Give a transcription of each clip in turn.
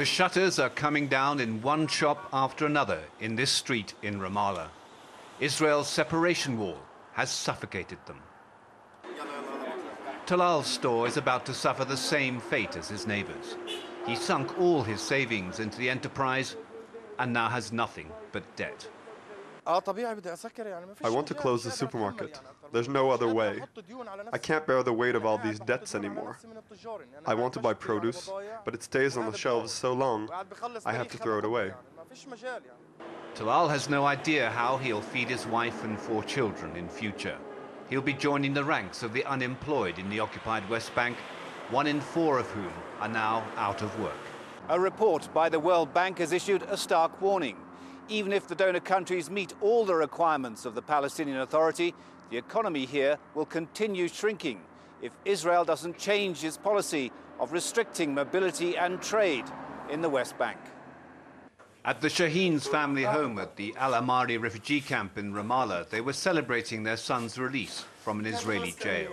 The shutters are coming down in one shop after another in this street in Ramallah. Israel's separation wall has suffocated them. Talal's store is about to suffer the same fate as his neighbors. He sunk all his savings into the enterprise and now has nothing but debt. I want to close the supermarket. There's no other way. I can't bear the weight of all these debts anymore. I want to buy produce, but it stays on the shelves so long, I have to throw it away. Talal has no idea how he'll feed his wife and 4 children in future. He'll be joining the ranks of the unemployed in the occupied West Bank, 1 in 4 of whom are now out of work. A report by the World Bank has issued a stark warning. Even if the donor countries meet all the requirements of the Palestinian Authority, the economy here will continue shrinking if Israel doesn't change its policy of restricting mobility and trade in the West Bank. At the Shaheen's family home at the Al Amari refugee camp in Ramallah, they were celebrating their son's release from an Israeli jail.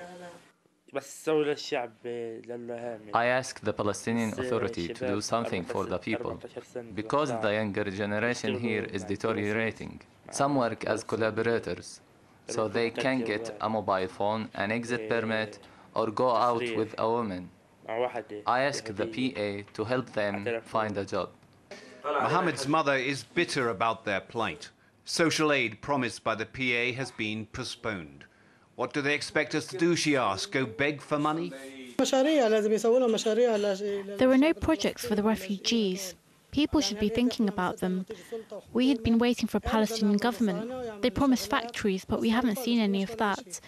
I asked the Palestinian Authority to do something for the people, because the younger generation here is deteriorating. Some work as collaborators, so they can get a mobile phone, an exit permit, or go out with a woman. I asked the PA to help them find a job. Mohammed's mother is bitter about their plight. Social aid promised by the PA has been postponed. What do they expect us to do, she asked, go beg for money? There are no projects for the refugees. People should be thinking about them. We had been waiting for a Palestinian government. They promised factories, but we haven't seen any of that.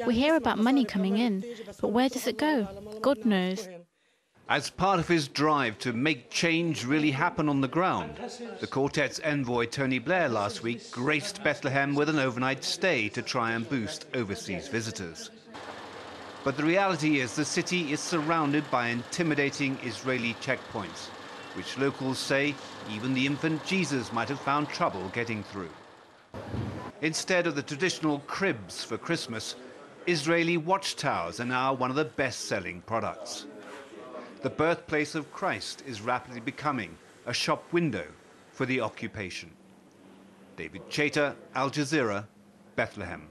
We hear about money coming in, but where does it go? God knows. As part of his drive to make change really happen on the ground, the quartet's envoy Tony Blair last week graced Bethlehem with an overnight stay to try and boost overseas visitors. But the reality is the city is surrounded by intimidating Israeli checkpoints, which locals say even the infant Jesus might have found trouble getting through. Instead of the traditional cribs for Christmas, Israeli watchtowers are now one of the best-selling products. The birthplace of Christ is rapidly becoming a shop window for the occupation. David Chater, Al Jazeera, Bethlehem.